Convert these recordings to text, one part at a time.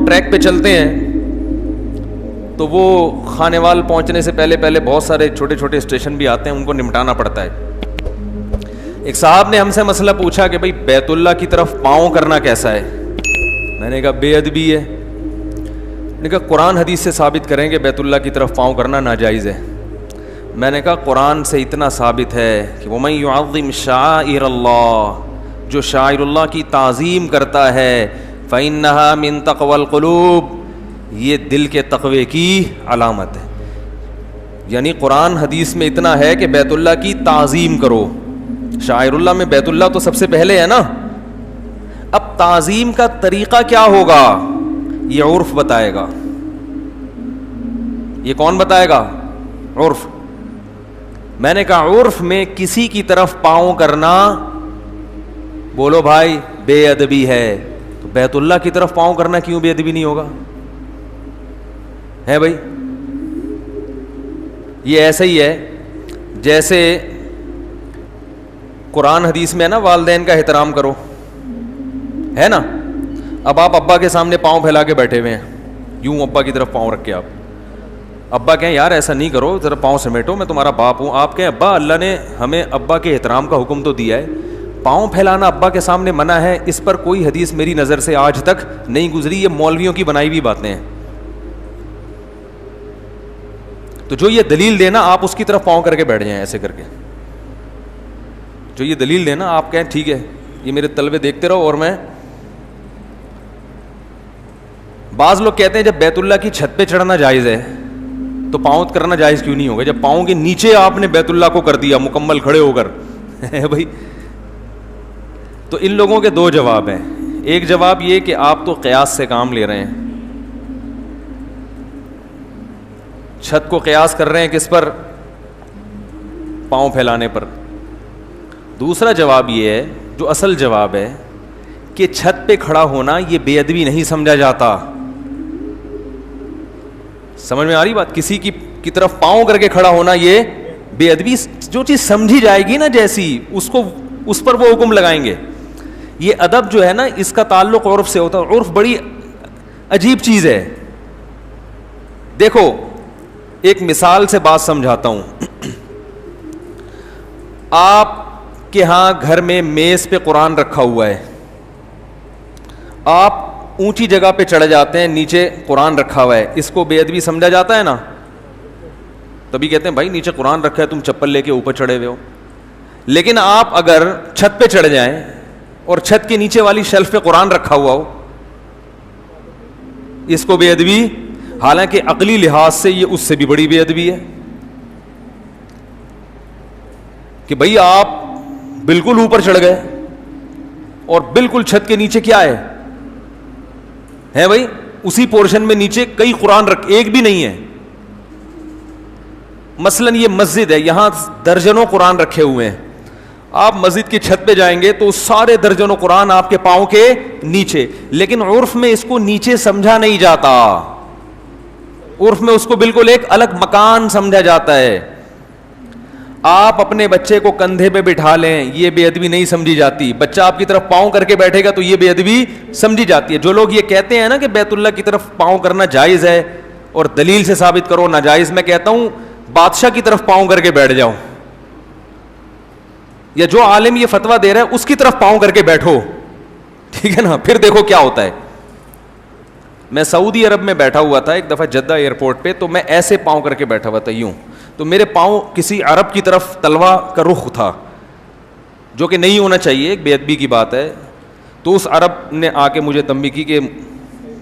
Track پہ چلتے ہیں تو وہ خانے وال پہنچنے سے پہلے بہت سارے چھوٹے چھوٹے اسٹیشن بھی آتے ہیں, ان کو نمٹانا پڑتا ہے. ایک صاحب نے ہم سے مسئلہ پوچھا کہ بھائی بیت اللہ کی طرف پاؤں کرنا کیسا ہے. میں نے کہا بے ادبی ہے. میں نے کہا قرآن حدیث سے ثابت کریں کہ بیت اللہ کی طرف پاؤں کرنا ناجائز ہے. میں نے کہا قرآن سے اتنا ثابت ہے کہ وَمَن يُعَظِّمْ شَعَائِرَ اللَّهِ, جو شاعر اللہ کی تعظیم کرتا ہے, فَإِنَّهَا مِن تَقْوَى الْقُلُوبِ, یہ دل کے تقوی کی علامت ہے. یعنی قرآن حدیث میں اتنا ہے کہ بیت اللہ کی تعظیم کرو. شاعر اللہ میں بیت اللہ تو سب سے پہلے ہے نا. اب تعظیم کا طریقہ کیا ہوگا یہ عرف بتائے گا. یہ کون بتائے گا؟ عرف. میں نے کہا عرف میں کسی کی طرف پاؤں کرنا, بولو بھائی, بے ادبی ہے. تو بیت اللہ کی طرف پاؤں کرنا کیوں بے ادبی نہیں ہوگا؟ ہے بھائی, یہ ایسا ہی ہے جیسے قرآن حدیث میں ہے نا والدین کا احترام کرو, ہے نا. اب آپ ابا کے سامنے پاؤں پھیلا کے بیٹھے ہوئے ہیں, یوں ابا کی طرف پاؤں رکھ کے, آپ ابا کہیں یار ایسا نہیں کرو, ذرا پاؤں سمیٹو, میں تمہارا باپ ہوں. آپ کہیں ابا اللہ نے ہمیں ابا کے احترام کا حکم تو دیا ہے, پاؤں پھیلانا ابا کے سامنے منع ہے. اس پر کوئی حدیث میری نظر سے آج تک نہیں گزری, یہ مولویوں کی بنائی ہوئی باتیں ہیں. تو جو یہ دلیل دینا آپ اس کی طرف پاؤں کر کے بیٹھ جائیں ایسے کر کے. جو یہ دلیل دینا آپ کہیں ٹھیک ہے یہ میرے طلبے دیکھتے رہو. اور میں بعض لوگ کہتے ہیں جب بیت اللہ کی چھت پہ چڑھنا جائز ہے تو پاؤں کرنا جائز کیوں نہیں ہوگا جب پاؤں کے نیچے آپ نے بیت اللہ کو کر دیا مکمل کھڑے ہو کر بھائی. تو ان لوگوں کے دو جواب ہیں. ایک جواب یہ کہ آپ تو قیاس سے کام لے رہے ہیں, چھت کو قیاس کر رہے ہیں کس پر؟ پاؤں پھیلانے پر. دوسرا جواب یہ ہے جو اصل جواب ہے کہ چھت پہ کھڑا ہونا یہ بے ادبی نہیں سمجھا جاتا. سمجھ میں آ رہی بات؟ کسی کی طرف پاؤں کر کے کھڑا ہونا یہ بے ادبی, جو چیز سمجھی جائے گی نا جیسی اس پر وہ حکم لگائیں گے. یہ ادب جو ہے نا اس کا تعلق عرف سے ہوتا ہے. عرف بڑی عجیب چیز ہے. دیکھو ایک مثال سے بات سمجھاتا ہوں. آپ کے ہاں گھر میں میز پہ قرآن رکھا ہوا ہے, آپ اونچی جگہ پہ چڑھ جاتے ہیں, نیچے قرآن رکھا ہوا ہے, اس کو بے ادبی سمجھا جاتا ہے نا. تبھی کہتے ہیں بھائی نیچے قرآن رکھا ہے تم چپل لے کے اوپر چڑھے ہوئے ہو. لیکن آپ اگر چھت پہ چڑھ جائیں اور چھت کے نیچے والی شیلف پہ قرآن رکھا ہوا ہو, اس کو بے ادبی, حالانکہ عقلی لحاظ سے یہ اس سے بھی بڑی بے ادبی ہے کہ بھئی آپ بالکل اوپر چڑھ گئے اور بالکل چھت کے نیچے کیا ہے بھائی اسی پورشن میں نیچے کئی قرآن ایک بھی نہیں ہے. مثلا یہ مسجد ہے, یہاں درجنوں قرآن رکھے ہوئے ہیں, آپ مسجد کی چھت پہ جائیں گے تو سارے درجنوں قرآن آپ کے پاؤں کے نیچے. لیکن عرف میں اس کو نیچے سمجھا نہیں جاتا, عرف میں اس کو بالکل ایک الگ مکان سمجھا جاتا ہے. آپ اپنے بچے کو کندھے پہ بٹھا لیں یہ بے ادبی نہیں سمجھی جاتی, بچہ آپ کی طرف پاؤں کر کے بیٹھے گا تو یہ بے ادبی سمجھی جاتی ہے. جو لوگ یہ کہتے ہیں نا کہ بیت اللہ کی طرف پاؤں کرنا جائز ہے اور دلیل سے ثابت کرو ناجائز, میں کہتا ہوں بادشاہ کی طرف پاؤں کر کے بیٹھ جاؤ, یا جو عالم یہ فتویٰ دے رہا ہے اس کی طرف پاؤں کر کے بیٹھو, ٹھیک ہے نا, پھر دیکھو کیا ہوتا ہے. میں سعودی عرب میں بیٹھا ہوا تھا ایک دفعہ جدہ ایئرپورٹ پہ, تو میں ایسے پاؤں کر کے بیٹھا ہوا تھا یوں, تو میرے پاؤں کسی عرب کی طرف تلوا کا رخ تھا, جو کہ نہیں ہونا چاہیے, ایک بے ادبی کی بات ہے. تو اس عرب نے آ کے مجھے تنبیہ کی کہ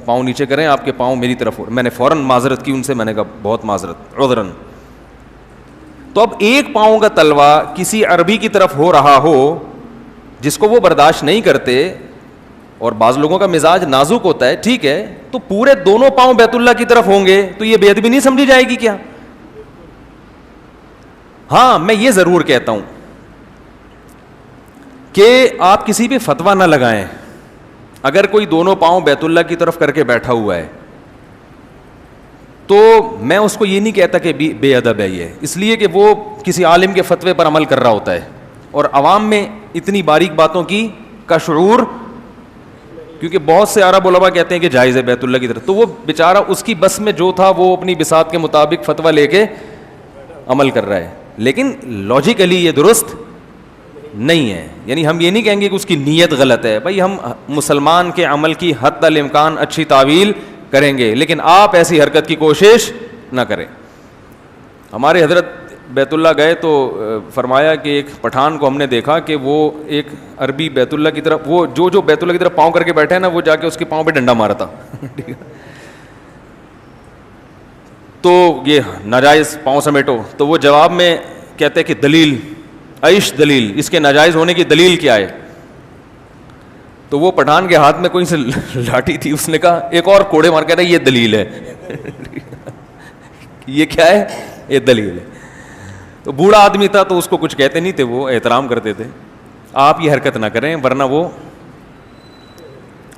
پاؤں نیچے کریں, آپ کے پاؤں میری طرف. میں نے فوراً معذرت کی ان سے, میں نے کہا بہت معذرت, عذراً. تو اب ایک پاؤں کا تلوا کسی عربی کی طرف ہو رہا ہو جس کو وہ برداشت نہیں کرتے, اور بعض لوگوں کا مزاج نازک ہوتا ہے, ٹھیک ہے, تو پورے دونوں پاؤں بیت اللہ کی طرف ہوں گے تو یہ بے ادبی نہیں سمجھی جائے گی کیا؟ ہاں میں یہ ضرور کہتا ہوں کہ آپ کسی پہ فتویٰ نہ لگائیں. اگر کوئی دونوں پاؤں بیت اللہ کی طرف کر کے بیٹھا ہوا ہے تو میں اس کو یہ نہیں کہتا کہ بے ادب ہے یہ, اس لیے کہ وہ کسی عالم کے فتوے پر عمل کر رہا ہوتا ہے, اور عوام میں اتنی باریک باتوں کا شعور کیونکہ بہت سے عرب علماء کہتے ہیں کہ جائز ہے بیت اللہ کی طرف, تو وہ بیچارہ اس کی بس میں جو تھا وہ اپنی بساط کے مطابق فتویٰ لے کے عمل کر رہا ہے, لیکن لاجیکلی یہ درست نہیں ہے. یعنی ہم یہ نہیں کہیں گے کہ اس کی نیت غلط ہے, بھائی ہم مسلمان کے عمل کی حد الامکان اچھی تعویل کریں گے, لیکن آپ ایسی حرکت کی کوشش نہ کریں. ہمارے حضرت بیت اللہ گئے تو فرمایا کہ ایک پٹھان کو ہم نے دیکھا کہ وہ ایک عربی بیت اللہ کی طرف, وہ جو بیت اللہ کی طرف پاؤں کر کے بیٹھے نا, وہ جا کے اس کے پاؤں پہ ڈنڈا مارا تھا. تو یہ ناجائز پاؤں سمیٹو, تو وہ جواب میں کہتے کہ دلیل عیش دلیل, اس کے ناجائز ہونے کی دلیل کیا ہے؟ تو وہ پٹھان کے ہاتھ میں کوئی سے لاٹھی تھی, اس نے کہا ایک اور کوڑے مار کے, یہ دلیل ہے. یہ کیا ہے؟ یہ دلیل ہے. تو بوڑھا آدمی تھا تو اس کو کچھ کہتے نہیں تھے, وہ احترام کرتے تھے. آپ یہ حرکت نہ کریں ورنہ وہ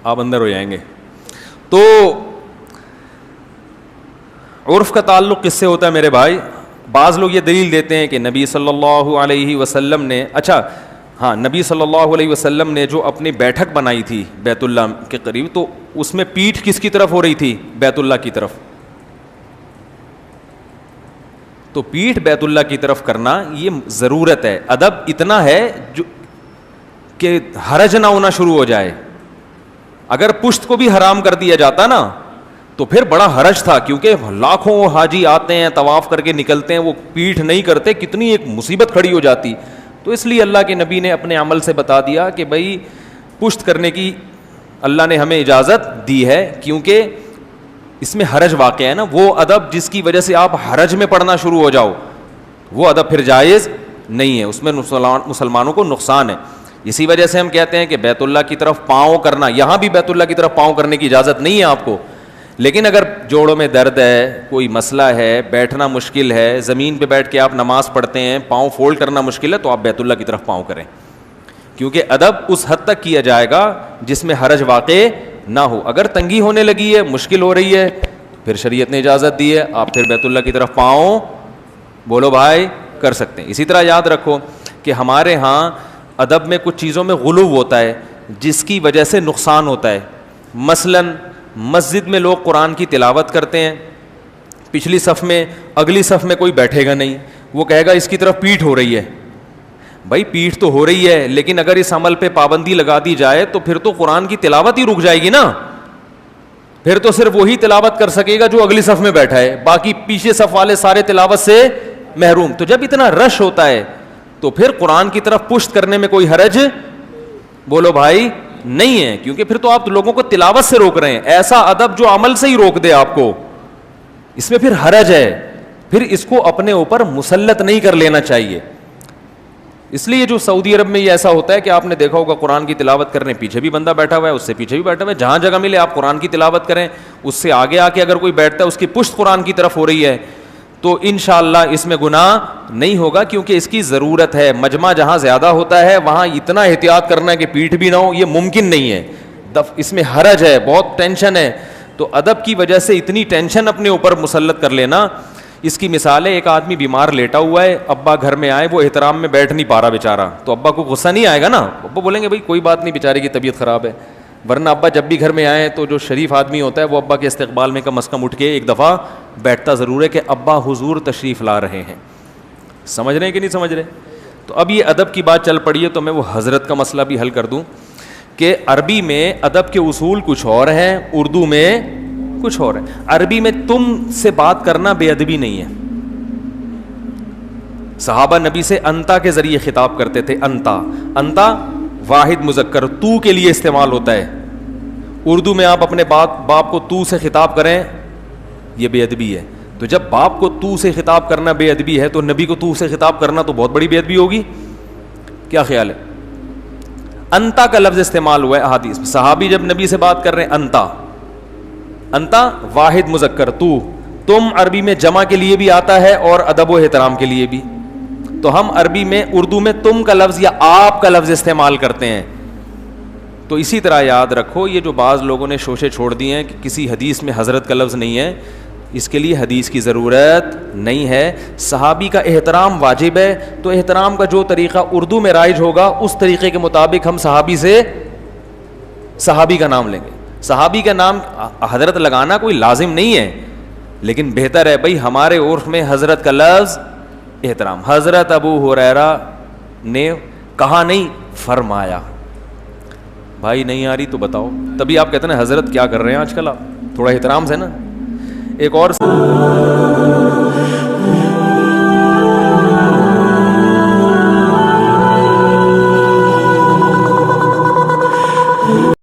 آپ اندر ہو جائیں گے. تو عرف کا تعلق کس سے ہوتا ہے میرے بھائی؟ بعض لوگ یہ دلیل دیتے ہیں کہ نبی صلی اللہ علیہ وسلم نے, اچھا ہاں, نبی صلی اللہ علیہ وسلم نے جو اپنی بیٹھک بنائی تھی بیت اللہ کے قریب, تو اس میں پیٹھ کس کی طرف ہو رہی تھی؟ بیت اللہ کی طرف. تو پیٹھ بیت اللہ کی طرف کرنا یہ ضرورت ہے. ادب اتنا ہے جو کہ حرج نہ ہونا شروع ہو جائے. اگر پشت کو بھی حرام کر دیا جاتا نا تو پھر بڑا حرج تھا, کیونکہ لاکھوں حاجی آتے ہیں طواف کر کے نکلتے ہیں, وہ پیٹھ نہیں کرتے, کتنی ایک مصیبت کھڑی ہو جاتی. تو اس لیے اللہ کے نبی نے اپنے عمل سے بتا دیا کہ بھائی پشت کرنے کی اللہ نے ہمیں اجازت دی ہے, کیونکہ اس میں حرج واقع ہے نا. وہ ادب جس کی وجہ سے آپ حرج میں پڑھنا شروع ہو جاؤ, وہ ادب پھر جائز نہیں ہے, اس میں مسلمانوں کو نقصان ہے. اسی وجہ سے ہم کہتے ہیں کہ بیت اللہ کی طرف پاؤں کرنا, یہاں بھی بیت اللہ کی طرف پاؤں کرنے کی اجازت نہیں ہے آپ کو, لیکن اگر جوڑوں میں درد ہے, کوئی مسئلہ ہے, بیٹھنا مشکل ہے, زمین پہ بیٹھ کے آپ نماز پڑھتے ہیں, پاؤں فولڈ کرنا مشکل ہے, تو آپ بیت اللہ کی طرف پاؤں کریں, کیونکہ ادب اس حد تک کیا جائے گا جس میں حرج واقع نہ ہو. اگر تنگی ہونے لگی ہے, مشکل ہو رہی ہے, پھر شریعت نے اجازت دی ہے, آپ پھر بیت اللہ کی طرف پاؤں بولو بھائی کر سکتے ہیں. اسی طرح یاد رکھو کہ ہمارے ہاں ادب میں کچھ چیزوں میں غلو ہوتا ہے جس کی وجہ سے نقصان ہوتا ہے. مثلاً مسجد میں لوگ قرآن کی تلاوت کرتے ہیں, پچھلی صف میں, اگلی صف میں کوئی بیٹھے گا نہیں, وہ کہے گا اس کی طرف پیٹھ ہو رہی ہے. بھائی پیٹھ تو ہو رہی ہے, لیکن اگر اس عمل پہ پابندی لگا دی جائے تو پھر تو قرآن کی تلاوت ہی رک جائے گی نا. پھر تو صرف وہی تلاوت کر سکے گا جو اگلی صف میں بیٹھا ہے, باقی پیچھے صف والے سارے تلاوت سے محروم. تو جب اتنا رش ہوتا ہے تو پھر قرآن کی طرف پشت کرنے میں کوئی حرج بولو بھائی نہیں ہے, کیونکہ پھر تو آپ لوگوں کو تلاوت سے روک رہے ہیں. ایسا ادب جو عمل سے ہی روک دے آپ کو, اس میں پھر حرج ہے, پھر اس کو اپنے اوپر مسلط نہیں کر لینا چاہیے. اس لیے جو سعودی عرب میں یہ ایسا ہوتا ہے کہ آپ نے دیکھا ہوگا قرآن کی تلاوت کرنے پیچھے بھی بندہ بیٹھا ہوا ہے, اس سے پیچھے بھی بیٹھا ہوا ہے, جہاں جگہ ملے آپ قرآن کی تلاوت کریں, اس سے آگے آ کے اگر کوئی بیٹھتا ہے اس کی پشت قرآن کی طرف ہو رہی ہے تو انشاءاللہ اس میں گناہ نہیں ہوگا, کیونکہ اس کی ضرورت ہے. مجمع جہاں زیادہ ہوتا ہے وہاں اتنا احتیاط کرنا ہے کہ پیٹھ بھی نہ ہو, یہ ممکن نہیں ہے. اس میں حرج ہے, بہت ٹینشن ہے. تو ادب کی وجہ سے اتنی ٹینشن اپنے اوپر مسلط کر لینا, اس کی مثال ہے ایک آدمی بیمار لیٹا ہوا ہے, ابا گھر میں آئے, وہ احترام میں بیٹھ نہیں پا رہا بیچارہ, تو ابا کو غصہ نہیں آئے گا نا, ابا بولیں گے بھائی کوئی بات نہیں, بیچارے کی طبیعت خراب ہے. ورنہ ابا جب بھی گھر میں آئے تو جو شریف آدمی ہوتا ہے وہ ابا کے استقبال میں کم از کم اٹھ کے ایک دفعہ بیٹھتا ضرور ہے کہ ابا حضور تشریف لا رہے ہیں. سمجھ رہے ہیں کہ نہیں سمجھ رہے؟ تو اب یہ ادب کی بات چل پڑی ہے تو میں وہ حضرت کا مسئلہ بھی حل کر دوں کہ عربی میں ادب کے اصول کچھ اور ہیں, اردو میں کچھ اور ہے. عربی میں تم سے بات کرنا بے ادبی نہیں ہے. صحابہ نبی سے انتا کے ذریعے خطاب کرتے تھے. انتا واحد مذکر تو کے لیے استعمال ہوتا ہے. اردو میں آپ اپنے باپ کو تو سے خطاب کریں, یہ بے ادبی ہے. تو جب باپ کو تو سے خطاب کرنا بے ادبی ہے تو نبی کو تو سے خطاب کرنا تو بہت بڑی بے ادبی ہوگی. کیا خیال ہے؟ انتا کا لفظ استعمال ہوا ہے احادیث میں. صحابی جب نبی سے بات کر رہے ہیں انتا واحد مذکر تو, تم عربی میں جمع کے لیے بھی آتا ہے اور ادب و احترام کے لیے بھی. تو ہم عربی میں اردو میں تم کا لفظ یا آپ کا لفظ استعمال کرتے ہیں. تو اسی طرح یاد رکھو, یہ جو بعض لوگوں نے شوشے چھوڑ دیے ہیں کہ کسی حدیث میں حضرت کا لفظ نہیں ہے, اس کے لیے حدیث کی ضرورت نہیں ہے. صحابی کا احترام واجب ہے, تو احترام کا جو طریقہ اردو میں رائج ہوگا اس طریقے کے مطابق ہم صحابی سے صحابی کا نام لیں گے. صحابی کا نام حضرت لگانا کوئی لازم نہیں ہے, لیکن بہتر ہے بھائی ہمارے عرف میں حضرت کا لفظ احترام. حضرت ابو ہریرہ نے کہا نہیں, فرمایا. بھائی نہیں آ رہی تو بتاؤ, تبھی آپ کہتے ہیں حضرت کیا کر رہے ہیں آج کل, آپ تھوڑا احترام سے نا. ایک اور